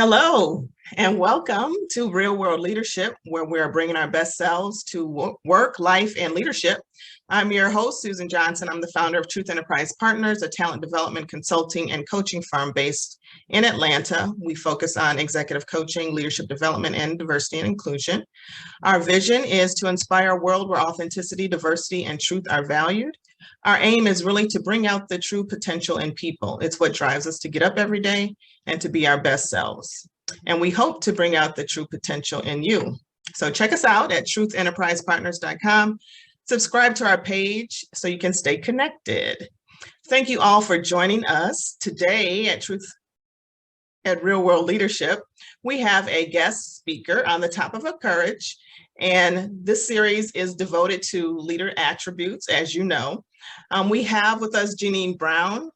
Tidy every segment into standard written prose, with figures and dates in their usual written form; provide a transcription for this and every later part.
Hello, and welcome to Real World Leadership, where we're bringing our best selves to work, life, and leadership. I'm your host, Susan Johnson. I'm the founder of Truth Enterprise Partners, a talent development consulting and coaching firm based in Atlanta. We focus on executive coaching, leadership development, and diversity and inclusion. Our vision is to inspire a world where authenticity, diversity, and truth are valued. Our aim is really to bring out the true potential in people. It's what drives us to get up every day and to be our best selves. And we hope to bring out the true potential in you. So check us out at truthenterprisepartners.com. Subscribe to our page so you can stay connected. Thank you all for joining us today at Real World Leadership. We have a guest speaker on the top of courage, and this series is devoted to leader attributes, as you know. We have with us Jeannine Brown,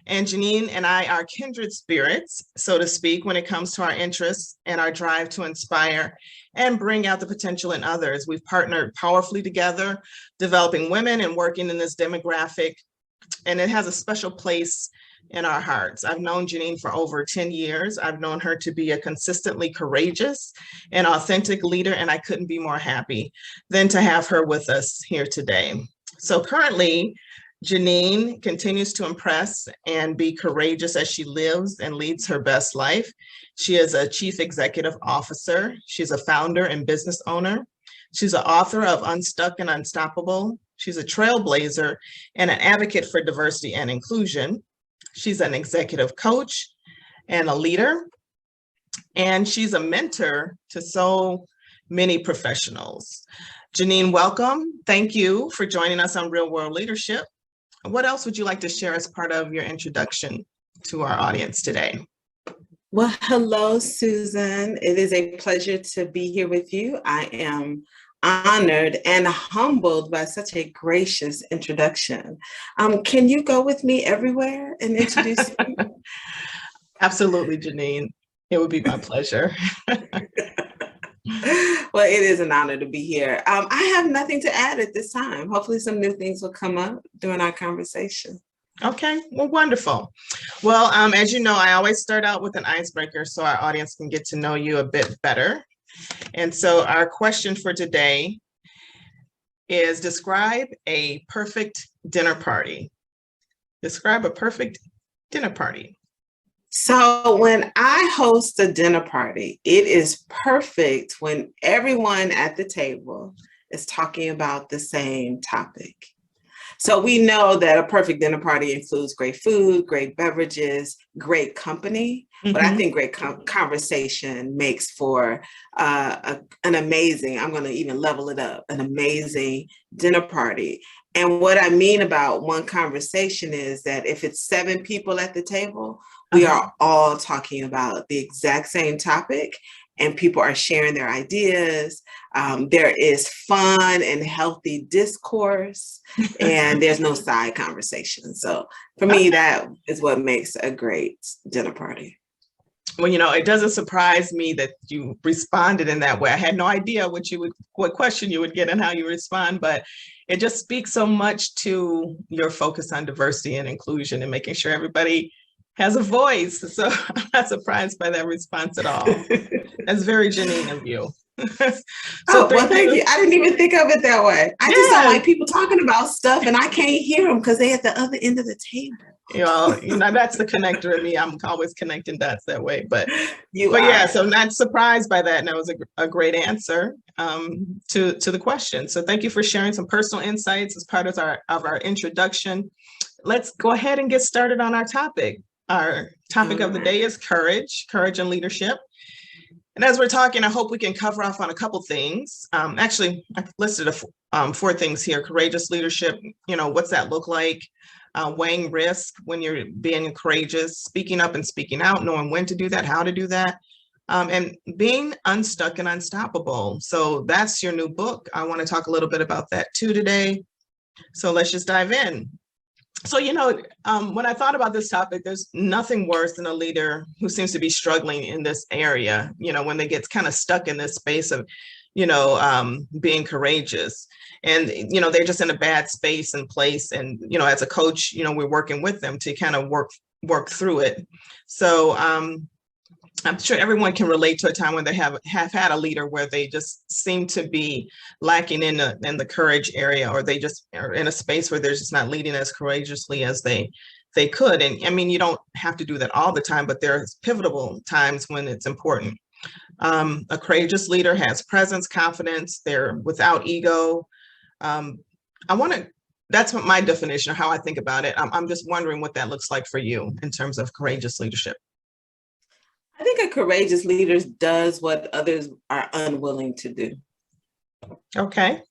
and Jeannine and I are kindred spirits, so to speak, when it comes to our interests and our drive to inspire and bring out the potential in others. We've partnered powerfully together, developing women and working in this demographic, and it has a special place in our hearts. I've known Jeannine for over 10 years. I've known her to be a consistently courageous and authentic leader, and I couldn't be more happy than to have her with us here today. So currently, Jeannine continues to impress and be courageous as she lives and leads her best life. She is a chief executive officer. She's a founder and business owner. She's an author of Unstuck and Unstoppable. She's a trailblazer and an advocate for diversity and inclusion. She's an executive coach and a leader, and she's a mentor to so many professionals. Jeannine, welcome. Thank you for joining us on Real World Leadership. What else would you like to share as part of your introduction to our audience today? Well, hello, Susan. It is a pleasure to be here with you. I am honored and humbled by such a gracious introduction. Can you go with me everywhere and introduce me? Absolutely, Jeannine. It would be my pleasure. Well, it is an honor to be here. I have nothing to add at this time. Hopefully some new things will come up during our conversation. Okay, well, wonderful. Well, as you know, I always start out with an icebreaker so our audience can get to know you a bit better. And so our question for today is describe a perfect dinner party. Describe a perfect dinner party. So when I host a dinner party, it is perfect when everyone at the table is talking about the same topic. So we know that a perfect dinner party includes great food, great beverages, great company, but I think great conversation makes for an amazing, I'm going to even level it up, an amazing dinner party. And what I mean about one conversation is that if it's 7 people at the table, we are all talking about the exact same topic, and people are sharing their ideas. There is fun and healthy discourse, and there's no side conversation. So for me, that is what makes a great dinner party. Well, you know, it doesn't surprise me that you responded in that way. I had no idea what question you would get and how you respond, but it just speaks so much to your focus on diversity and inclusion and making sure everybody has a voice. So I'm not surprised by that response at all. That's very Jeannine of you. Well, thank you. I didn't even think of it that way. I just don't like people talking about stuff and I can't hear them because they're at the other end of the table. You know, that's the connector in me. I'm always connecting dots that way. But yeah, so not surprised by that. And that was a great answer to the question. So thank you for sharing some personal insights as part of our introduction. Let's go ahead and get started on our topic. Our topic of the day is courage and leadership. And as we're talking, I hope we can cover off on a couple things. Actually, I've listed 4 things here. Courageous leadership, you know, what's that look like? Weighing risk when you're being courageous, speaking up and speaking out, knowing when to do that, how to do that, and being unstuck and unstoppable. So that's your new book. I want to talk a little bit about that too today. So let's just dive in. So, you know, when I thought about this topic, there's nothing worse than a leader who seems to be struggling in this area, you know, when they get kind of stuck in this space of, you know, being courageous. And, you know, they're just in a bad space and place. And, you know, as a coach, you know, we're working with them to kind of work through it. So I'm sure everyone can relate to a time when they have had a leader where they just seem to be lacking in the courage area, or they just are in a space where they're just not leading as courageously as they could. And I mean, you don't have to do that all the time, but there's pivotal times when it's important. A courageous leader has presence, confidence, they're without ego. Um, I want to, that's what my definition of how I think about it. I'm just wondering what that looks like for you in terms of courageous leadership. I think a courageous leader does what others are unwilling to do. Okay.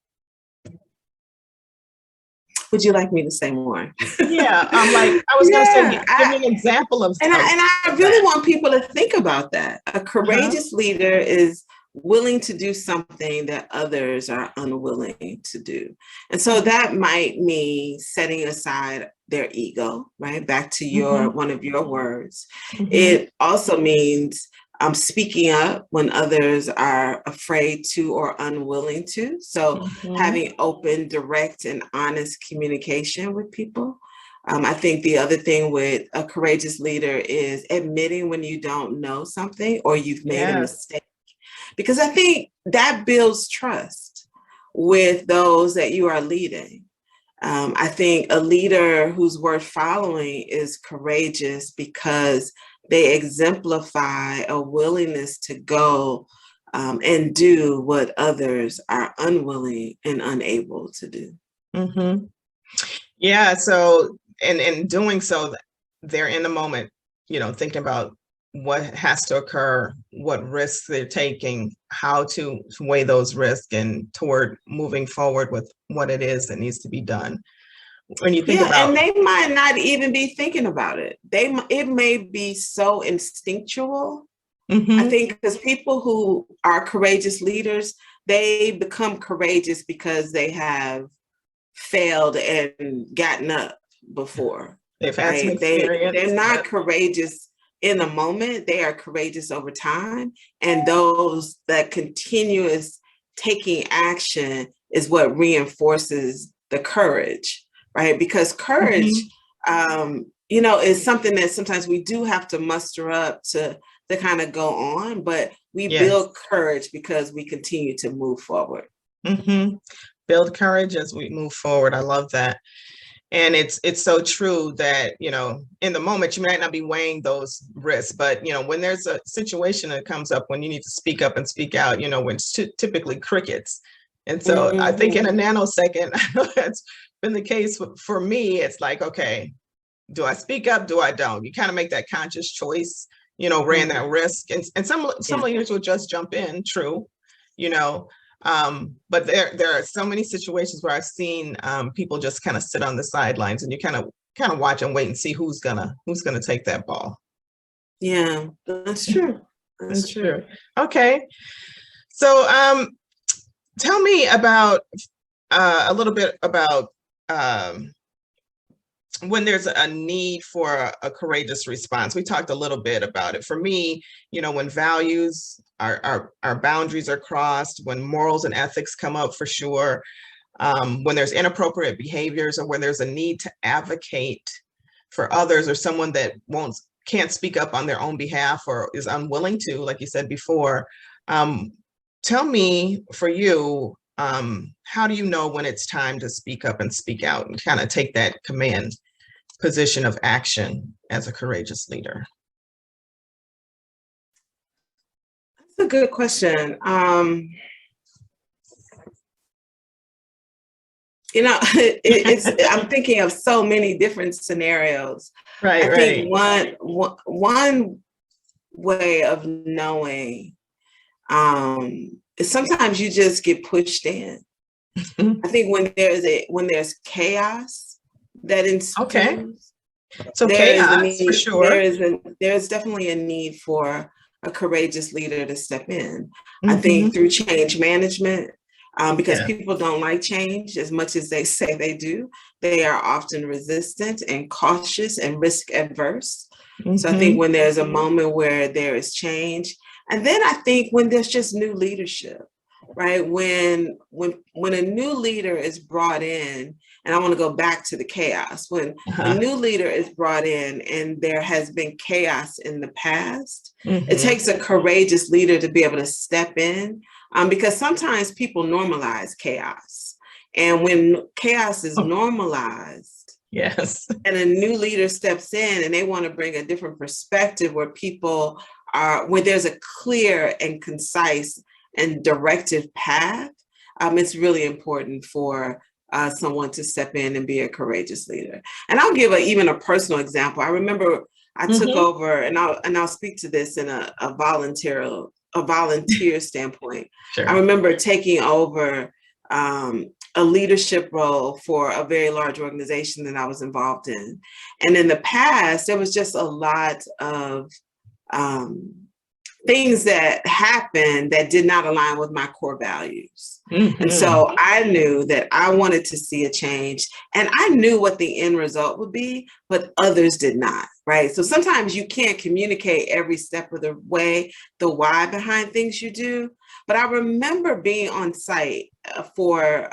Would you like me to say more? Yeah, I was going to say, give me an example of. And I really want people to think about that. A courageous leader is willing to do something that others are unwilling to do. And so that might mean setting aside their ego, right? Back to your one of your words. It also means speaking up when others are afraid to or unwilling to. So having open, direct, and honest communication with people. I think the other thing with a courageous leader is admitting when you don't know something or you've made a mistake. Because I think that builds trust with those that you are leading. I think a leader who's worth following is courageous because they exemplify a willingness to go and do what others are unwilling and unable to do. Yeah. So, and in doing so, they're in the moment, thinking about what has to occur, what risks they're taking, how to weigh those risks and toward moving forward with what it is that needs to be done. When you think about, and they might not even be thinking about it. It may be so instinctual. I think because people who are courageous leaders, they become courageous because they have failed and gotten up before. They've had some experience. They're not courageous in the moment. They are courageous over time. And those that continuous taking action is what reinforces the courage. Right? Because courage, is something that sometimes we do have to muster up to kind of go on, but we build courage because we continue to move forward. Build courage as we move forward. I love that. And it's so true that, in the moment, you might not be weighing those risks, but, when there's a situation that comes up when you need to speak up and speak out, when it's typically crickets. And so I think in a nanosecond, I know that's been the case for me. It's like, okay, do I speak up? Do I don't? You kind of make that conscious choice, ran that risk. And some leaders will just jump in, true, but there are so many situations where I've seen people just kind of sit on the sidelines, and you kind of watch and wait and see who's gonna take that ball. Yeah, that's true. That's true. Okay. So tell me about a little bit about when there's a need for a courageous response. We talked a little bit about it. For me, when values, our boundaries are crossed, when morals and ethics come up, for sure, when there's inappropriate behaviors, or when there's a need to advocate for others, or someone that can't speak up on their own behalf or is unwilling to, like you said before. Tell me, for you, how do you know when it's time to speak up and speak out and kind of take that command position of action as a courageous leader? That's a good question. I'm thinking of so many different scenarios. I think one way of knowing is sometimes you just get pushed in. I think when there's chaos that ensues. Okay. So chaos, for sure. There's definitely a need for a courageous leader to step in. I think through change management, because people don't like change as much as they say they do. They are often resistant and cautious and risk adverse. So I think when there's a moment where there is change, and then I think when there's just new leadership, right? When a new leader is brought in, and I want to go back to the chaos, when a new leader is brought in and there has been chaos in the past, it takes a courageous leader to be able to step in, because sometimes people normalize chaos. And when chaos is normalized, yes, and a new leader steps in and they want to bring a different perspective where people are, where there's a clear and concise and directive path, it's really important for someone to step in and be a courageous leader. And I'll give even a personal example. I remember I took over, and I'll speak to this in a volunteer standpoint. sure. I remember taking over a leadership role for a very large organization that I was involved in. And in the past, there was just a lot of things that happened that did not align with my core values. And so I knew that I wanted to see a change, and I knew what the end result would be, but others did not, right? So sometimes you can't communicate every step of the way, the why behind things you do. But I remember being on site for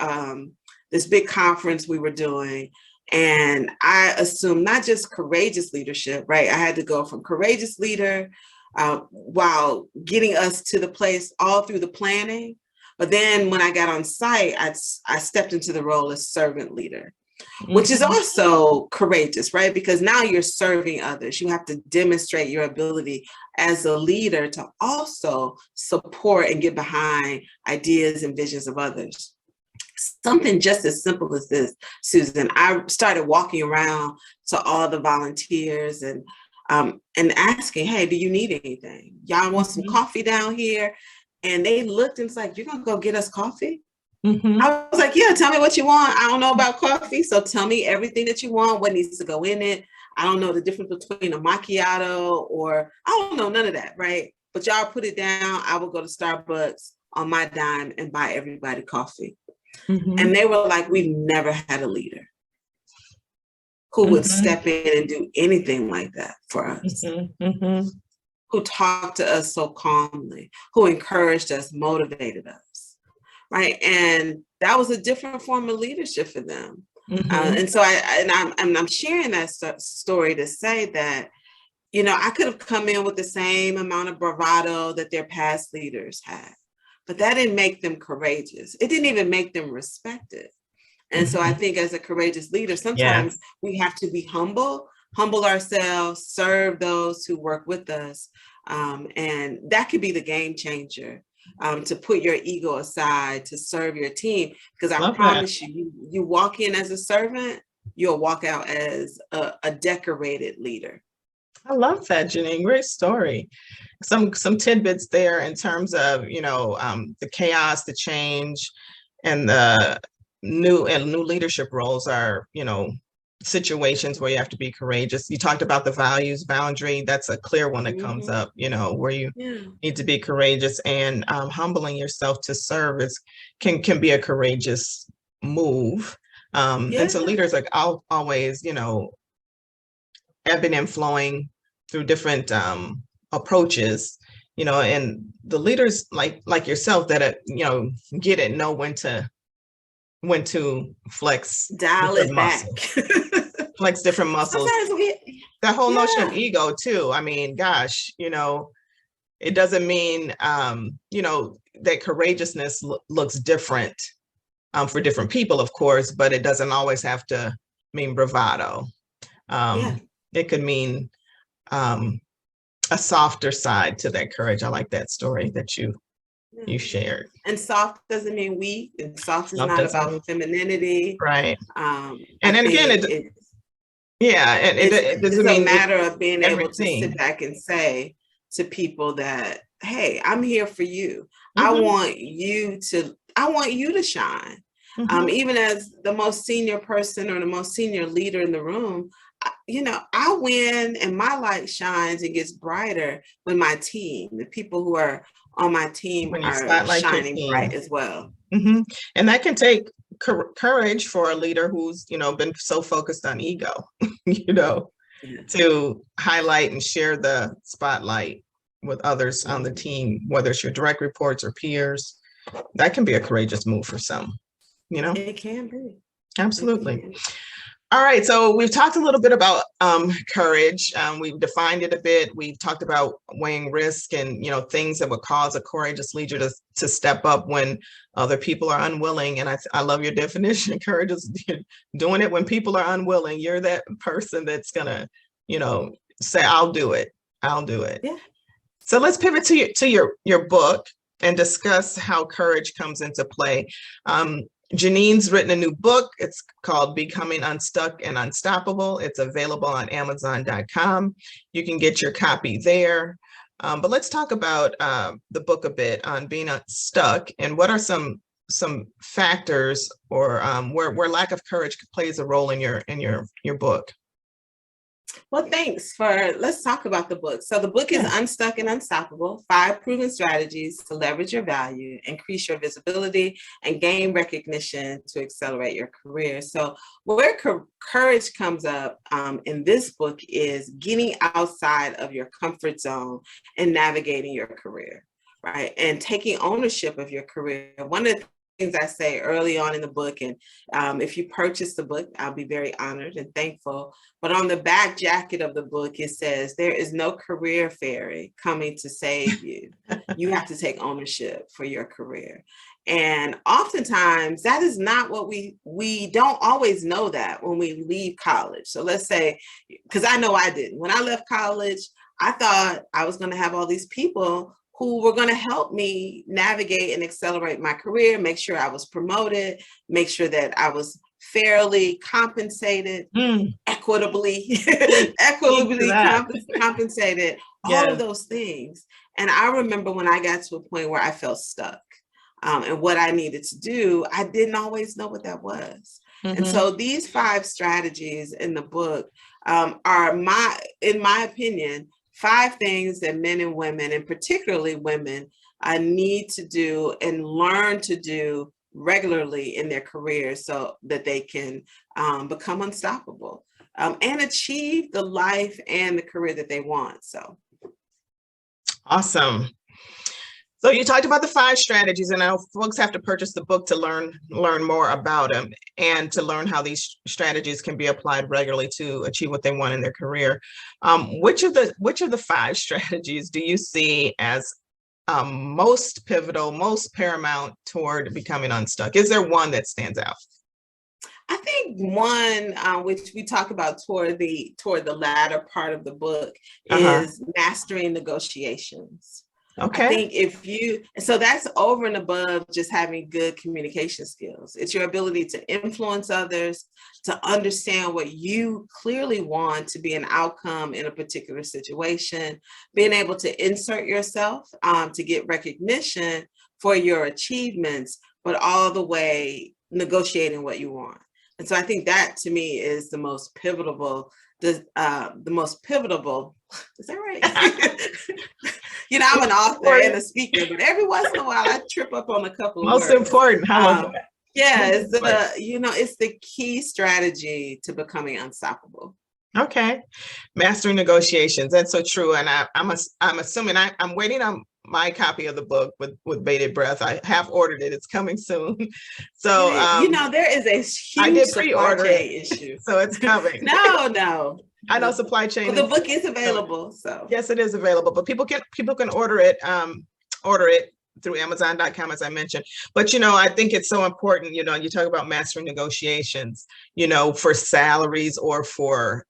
this big conference we were doing, and I assumed not just courageous leadership, right? I had to go from courageous leader while getting us to the place all through the planning. But then when I got on site, I stepped into the role as servant leader, which is also courageous, right? Because now you're serving others. You have to demonstrate your ability as a leader to also support and get behind ideas and visions of others. Something just as simple as this, Susan. I started walking around to all the volunteers and asking, hey, do you need anything? Y'all want some coffee down here? And they looked and was like, you're gonna go get us coffee? I was like, yeah, tell me what you want. I don't know about coffee, so tell me everything that you want, what needs to go in it. I don't know the difference between a macchiato or I don't know none of that, right? But y'all put it down. I will go to Starbucks on my dime and buy everybody coffee. And they were like, we've never had a leader who would step in and do anything like that for us. Who talked to us so calmly, who encouraged us, motivated us, right? And that was a different form of leadership for them. And so I'm sharing that story to say that, you know, I could have come in with the same amount of bravado that their past leaders had, but that didn't make them courageous. It didn't even make them respected. And so I think as a courageous leader, sometimes we have to be humble ourselves, serve those who work with us. And that could be the game changer, to put your ego aside, to serve your team. Because I promise you walk in as a servant, you'll walk out as a decorated leader. I love that, Jeannine. Great story. Some tidbits there in terms of, you know, the chaos, the change, and the new leadership roles are, you know, situations where you have to be courageous. You talked about the values boundary. That's a clear one that comes up, you know, where you need to be courageous, and humbling yourself to serve can be a courageous move. And so leaders are always, you know, ebbing and flowing through different approaches, you know, and the leaders like yourself that, you know, get it, know when to flex, dial it back. Flex different muscles. That whole notion of ego too. I mean, gosh, you know, it doesn't mean, you know, that courageousness looks different for different people, of course, but it doesn't always have to mean bravado. It could mean a softer side to that courage. I like that story that you shared. And soft doesn't mean weak, and soft is not about femininity, right? And then again, it doesn't mean a matter of being able to sit back and say to people that, hey, I'm here for you. I want you to shine. Even as the most senior person or the most senior leader in the room, you know, I win and my light shines and gets brighter when my team, the people who are on my team, are shining bright as well. And that can take courage for a leader who's, you know, been so focused on ego, you know, to highlight and share the spotlight with others on the team, whether it's your direct reports or peers. that can be a courageous move for some, It can be. Absolutely. It can. All right, so we've talked a little bit about courage. We've defined it a bit. We've talked about weighing risk and things that would cause a courageous leader to step up when other people are unwilling. And I love your definition. Courage is doing it when people are unwilling. You're that person that's gonna say, "I'll do it. I'll do it." Yeah. So let's pivot to your book and discuss how courage comes into play. Jeannine's written a new book. It's called Becoming Unstuck and Unstoppable. It's available on Amazon.com. You can get your copy there. But let's talk about the book a bit on being unstuck and what are some factors or where lack of courage plays a role in your book. Well, thanks let's talk about the book. So the book is Unstuck and Unstoppable, 5 proven strategies to leverage your value, increase your visibility, and gain recognition to accelerate your career. So where courage comes up in this book is getting outside of your comfort zone and navigating your career, right? And taking ownership of your career. One of the things I say early on in the book, and if you purchase the book, I'll be very honored and thankful. But on the back jacket of the book, it says, there is no career fairy coming to save you. You have to take ownership for your career. And oftentimes that is not what we don't always know that when we leave college. So let's say, because I know I didn't. When I left college, I thought I was going to have all these people who were going to help me navigate and accelerate my career, make sure I was promoted, make sure that I was fairly compensated, equitably compensated, all of those things. And I remember when I got to a point where I felt stuck and what I needed to do, I didn't always know what that was. And so these 5 strategies in the book are in my opinion, 5 things that men and women, and particularly women, need to do and learn to do regularly in their careers so that they can become unstoppable and achieve the life and the career that they want. So awesome. So you talked about the 5 strategies, and now folks have to purchase the book to learn more about them and to learn how these strategies can be applied regularly to achieve what they want in their career. Which of the 5 strategies do you see as most pivotal, most paramount toward becoming unstuck? Is there one that stands out? I think one which we talk about toward the latter part of the book is mastering negotiations. Okay. I think so that's over and above just having good communication skills. It's your ability to influence others, to understand what you clearly want to be an outcome in a particular situation, being able to insert yourself to get recognition for your achievements, but all the way negotiating what you want. And so I think that to me is the most pivotal, is that right? I'm an author and a speaker, but every once in a while I trip up on a couple of most words. Important. How love that. Yeah, it's the key strategy to becoming unstoppable. Okay, mastering negotiations. That's so true. And I'm assuming I'm waiting on my copy of the book with bated breath. I have ordered it. It's coming soon. So there is a huge supply chain issue. So it's coming. No. I know supply chain. But the book is available. So yes, it is available. But people can order it through Amazon.com, as I mentioned. But I think it's so important. You talk about mastering negotiations. For salaries or for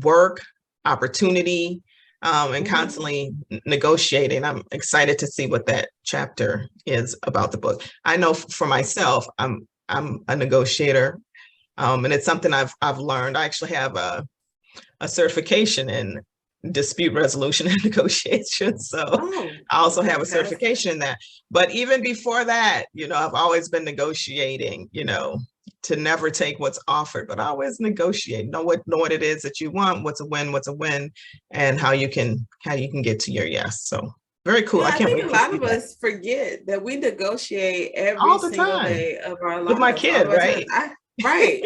work opportunity. And constantly negotiating. I'm excited to see what that chapter is about the book. I know for myself, I'm a negotiator, and it's something I've learned. I actually have a certification in dispute resolution and negotiation. So I also have a certification in that. But even before that, I've always been negotiating. To never take what's offered, but always negotiate. Know what it is that you want. What's a win, and how you can get to your yes. So very cool. I can't wait. A lot of us forget that we negotiate every single day of our lives. With my kid, right? Right.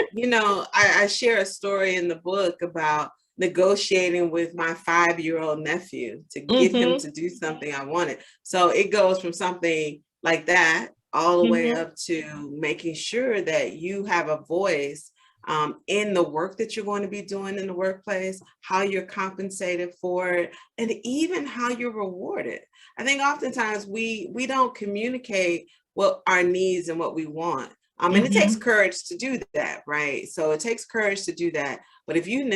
I share a story in the book about negotiating with my 5-year-old nephew to get him to do something I wanted. So it goes from something like that all the way up to making sure that you have a voice in the work that you're going to be doing in the workplace, how you're compensated for it, and even how you're rewarded. I think oftentimes we don't communicate what our needs and what we want. And it takes courage to do that, right? So it takes courage to do that. But if you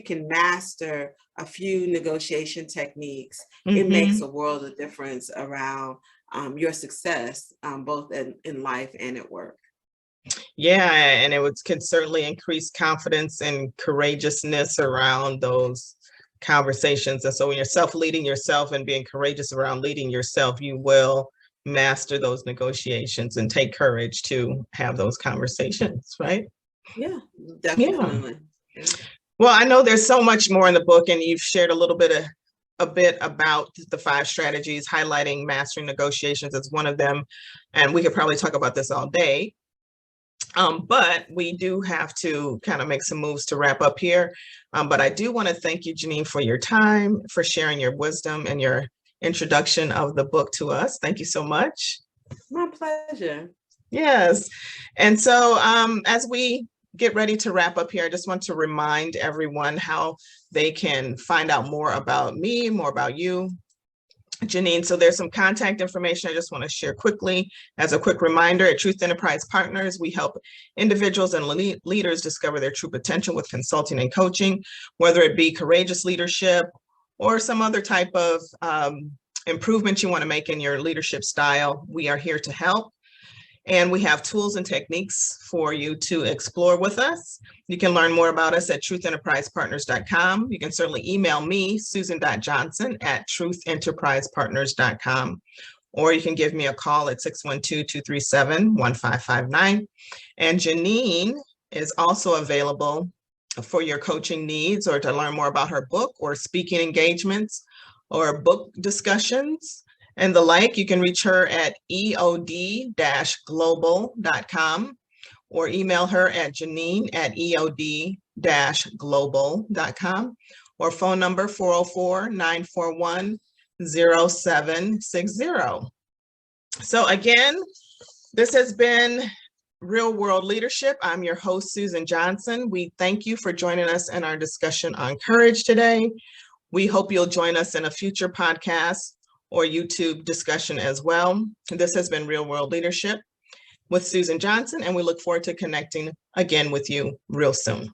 can master a few negotiation techniques, it makes a world of difference around your success, both in life and at work. Yeah, and can certainly increase confidence and courageousness around those conversations. And so when you're self-leading yourself and being courageous around leading yourself, you will master those negotiations and take courage to have those conversations, right? Yeah, definitely. Yeah. Well, I know there's so much more in the book, and you've shared a bit about the 5 strategies, highlighting mastering negotiations as one of them. And we could probably talk about this all day. But we do have to kind of make some moves to wrap up here. But I do want to thank you, Jeannine, for your time, for sharing your wisdom and your introduction of the book to us. Thank you so much. My pleasure. Yes. And so as we get ready to wrap up here, I just want to remind everyone how they can find out more about me, more about you, Jeannine. So there's some contact information I just want to share quickly. As a quick reminder, at Truth Enterprise Partners, we help individuals and leaders discover their true potential with consulting and coaching, whether it be courageous leadership or some other type of improvement you want to make in your leadership style. We are here to help. And we have tools and techniques for you to explore with us. You can learn more about us at truthenterprisepartners.com. You can certainly email me, susan.johnson@truthenterprisepartners.com, or you can give me a call at 612-237-1559. And Jeannine is also available for your coaching needs or to learn more about her book or speaking engagements or book discussions and the like. You can reach her at eod-global.com or email her at Jeannine@eod-global.com or phone number 404-941-0760. So again, this has been Real World Leadership. I'm your host, Susan Johnson. We thank you for joining us in our discussion on courage today. We hope you'll join us in a future podcast or YouTube discussion as well. This has been Real World Leadership with Susan Johnson, and we look forward to connecting again with you real soon.